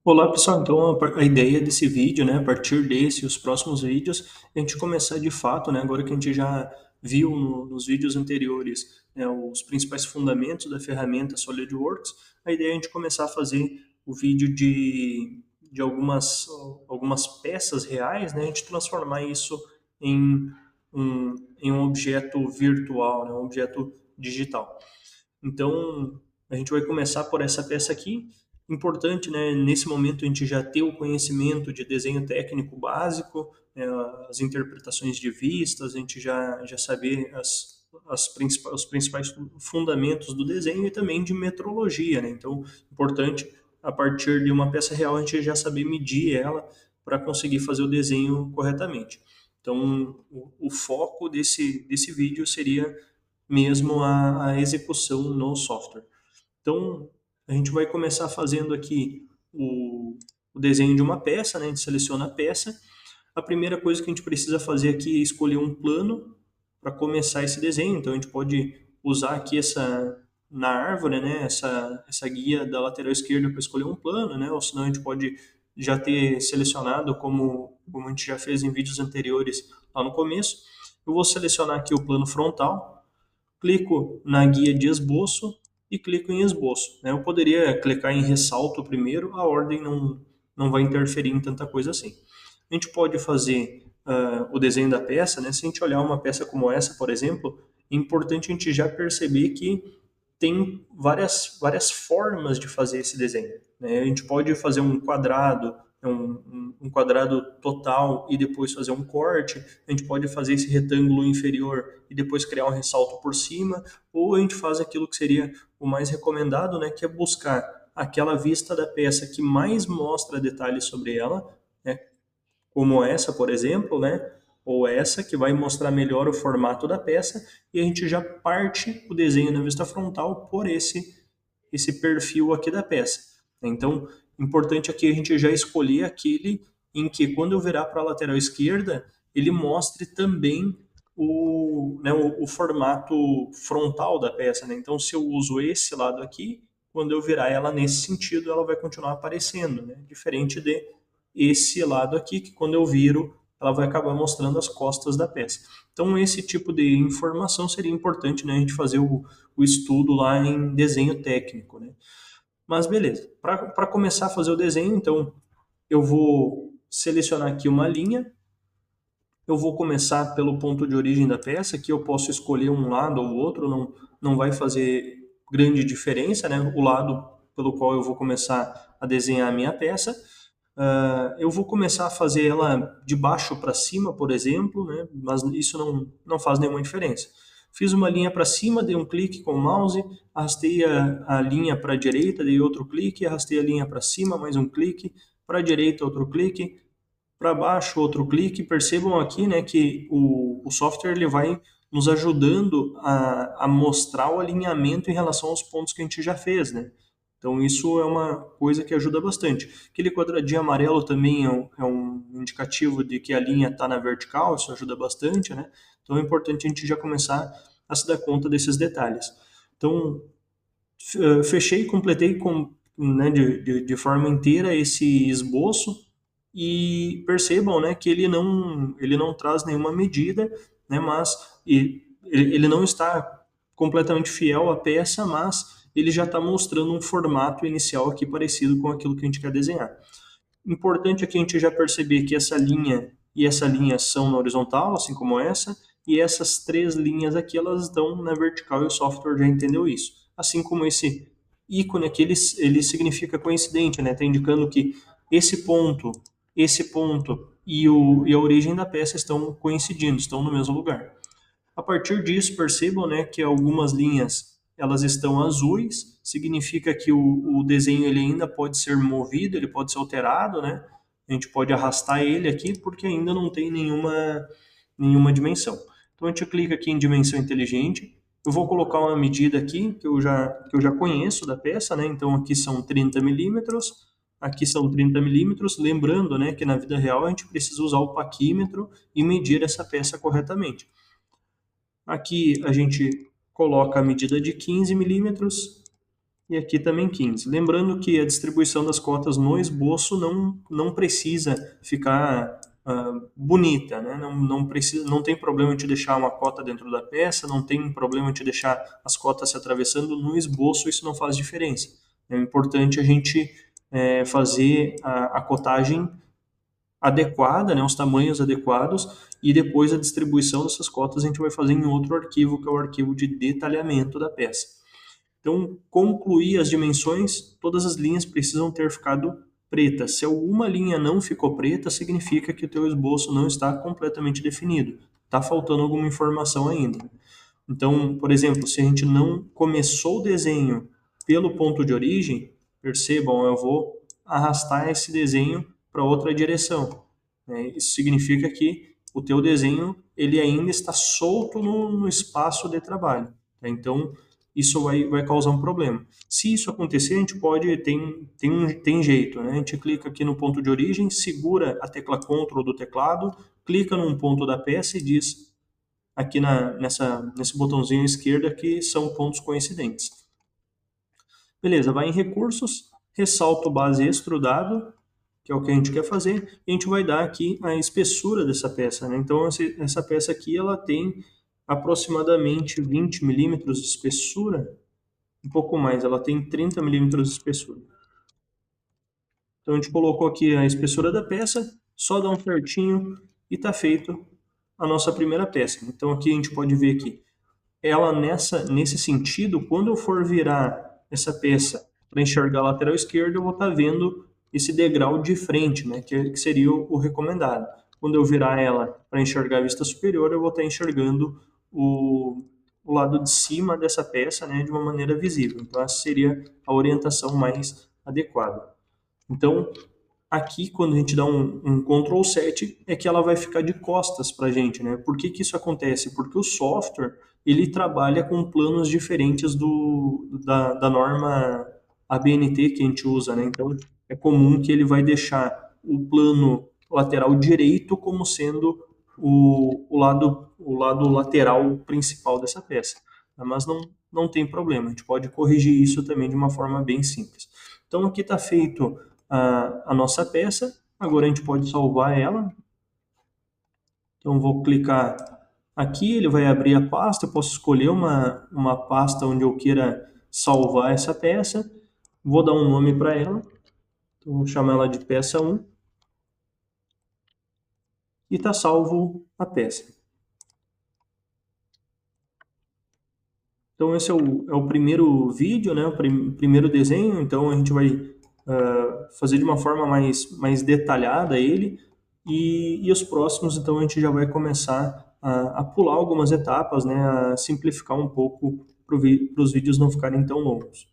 Olá pessoal, então a ideia desse vídeo, né, a partir desse e os próximos vídeos, é a gente começar de fato, né, agora que a gente já viu nos vídeos anteriores, né, os principais fundamentos da ferramenta SolidWorks, a ideia é a gente começar a fazer o vídeo de algumas peças reais, né, a gente transformar isso em em um objeto virtual, né, um objeto digital. Então, a gente vai começar por essa peça aqui. Importante, né, nesse momento a gente já ter o conhecimento de desenho técnico básico, né, as interpretações de vistas, a gente já saber os principais fundamentos do desenho e também de metrologia, né? Então, importante, a partir de uma peça real, a gente já saber medir ela para conseguir fazer o desenho corretamente. Então, o foco desse vídeo seria mesmo a execução no software. Então, a gente vai começar fazendo aqui o desenho de uma peça, né? A gente seleciona a peça. A primeira coisa que a gente precisa fazer aqui é escolher um plano para começar esse desenho. Então, a gente pode usar aqui na árvore, né? Essa guia da lateral esquerda para escolher um plano, né? Ou senão a gente pode já ter selecionado, como a gente já fez em vídeos anteriores lá no começo. Eu vou selecionar aqui o plano frontal, clico na guia de esboço e clico em esboço, né? Eu poderia clicar em ressalto primeiro, a ordem não vai interferir em tanta coisa assim. A gente pode fazer o desenho da peça, né? Se a gente olhar uma peça como essa, por exemplo, é importante a gente já perceber que tem várias formas de fazer esse desenho, né? A gente pode fazer um quadrado, um quadrado total e depois fazer um corte, a gente pode fazer esse retângulo inferior e depois criar um ressalto por cima, ou a gente faz aquilo que seria o mais recomendado, né, que é buscar aquela vista da peça que mais mostra detalhes sobre ela, né, como essa, por exemplo, né, ou essa que vai mostrar melhor o formato da peça, e a gente já parte o desenho na vista frontal por esse perfil aqui da peça. Então, importante aqui a gente já escolher aquele em que, quando eu virar para a lateral esquerda, ele mostre também o formato frontal da peça, né? Então, se eu uso esse lado aqui, quando eu virar ela nesse sentido, ela vai continuar aparecendo, né? Diferente de esse lado aqui, que quando eu viro, ela vai acabar mostrando as costas da peça. Então, esse tipo de informação seria importante, né, a gente fazer o estudo lá em desenho técnico, né? Mas beleza, para começar a fazer o desenho, então eu vou selecionar aqui uma linha, eu vou começar pelo ponto de origem da peça, que eu posso escolher um lado ou outro, não vai fazer grande diferença, né? O lado pelo qual eu vou começar a desenhar a minha peça. Eu vou começar a fazer ela de baixo para cima, por exemplo, né? Mas isso não faz nenhuma diferença. Fiz uma linha para cima, dei um clique com o mouse, arrastei a linha para a direita, dei outro clique, arrastei a linha para cima, mais um clique, para a direita outro clique, para baixo outro clique. Percebam aqui, né, que o software ele vai nos ajudando a mostrar o alinhamento em relação aos pontos que a gente já fez, né? Então isso é uma coisa que ajuda bastante. Aquele quadradinho amarelo também é um indicativo de que a linha está na vertical, isso ajuda bastante, né? Então é importante a gente já começar a se dar conta desses detalhes. Então, fechei, completei né, de forma inteira esse esboço e percebam, né, que ele não traz nenhuma medida, né, mas ele não está completamente fiel à peça, mas ele já está mostrando um formato inicial aqui parecido com aquilo que a gente quer desenhar. Importante é que a gente já perceber que essa linha e essa linha são na horizontal, assim como essa, e essas três linhas aqui elas estão na vertical e o software já entendeu isso. Assim como esse ícone aqui, ele significa coincidente, né? Está indicando que esse ponto e a origem da peça estão coincidindo, estão no mesmo lugar. A partir disso, percebam, né, que algumas linhas elas estão azuis, significa que o desenho ele ainda pode ser movido, ele pode ser alterado, né? A gente pode arrastar ele aqui porque ainda não tem nenhuma dimensão. Então a gente clica aqui em dimensão inteligente. Eu vou colocar uma medida aqui que eu já conheço da peça, né? Então aqui são 30 milímetros, aqui são 30 milímetros. Lembrando, né, que na vida real a gente precisa usar o paquímetro e medir essa peça corretamente. Aqui a gente coloca a medida de 15 milímetros e aqui também 15. Lembrando que a distribuição das cotas no esboço não precisa ficar bonita, né? Não tem problema de deixar uma cota dentro da peça, não tem problema de deixar as cotas se atravessando no esboço, isso não faz diferença. É importante a gente fazer a cotagem adequada, né, os tamanhos adequados, e depois a distribuição dessas cotas a gente vai fazer em outro arquivo, que é o arquivo de detalhamento da peça. Então, concluir as dimensões, todas as linhas precisam ter ficado pretas. Se alguma linha não ficou preta, significa que o teu esboço não está completamente definido. Está faltando alguma informação ainda. Então, por exemplo, se a gente não começou o desenho pelo ponto de origem, percebam, eu vou arrastar esse desenho para outra direção. Isso significa que o teu desenho ele ainda está solto no espaço de trabalho. Tá? Então, isso vai causar um problema. Se isso acontecer, a gente pode, tem jeito, né? A gente clica aqui no ponto de origem, segura a tecla Ctrl do teclado, clica num ponto da peça e diz aqui nesse botãozinho esquerdo que são pontos coincidentes. Beleza, vai em recursos, ressalto base extrudado, que é o que a gente quer fazer, e a gente vai dar aqui a espessura dessa peça. Né? Então, essa peça aqui ela tem aproximadamente 20 milímetros de espessura, um pouco mais, ela tem 30 milímetros de espessura. Então, a gente colocou aqui a espessura da peça, só dá um certinho e está feito a nossa primeira peça. Então, aqui a gente pode ver aqui, ela nesse sentido, quando eu for virar essa peça para enxergar a lateral esquerda, eu vou estar vendo esse degrau de frente, né, que seria o recomendado. Quando eu virar ela para enxergar a vista superior, eu vou estar enxergando o lado de cima dessa peça, né, de uma maneira visível. Então, essa seria a orientação mais adequada. Então, aqui, quando a gente dá um Ctrl 7, é que ela vai ficar de costas para a gente, né? Por que isso acontece? Porque o software, ele trabalha com planos diferentes da norma ABNT que a gente usa, né? Então, é comum que ele vai deixar o plano lateral direito como sendo o lado lateral principal dessa peça. Mas não tem problema, a gente pode corrigir isso também de uma forma bem simples. Então, aqui está feito a nossa peça. Agora a gente pode salvar ela. Então vou clicar aqui, ele vai abrir a pasta. Eu posso escolher uma pasta onde eu queira salvar essa peça. Vou dar um nome para ela. Então, vou chamar ela de peça 1. E está salvo a peça. Então esse é o primeiro vídeo, né? O primeiro desenho. Então a gente vai fazer de uma forma mais detalhada ele, e os próximos, então, a gente já vai começar a pular algumas etapas, né, a simplificar um pouco para os vídeos não ficarem tão longos.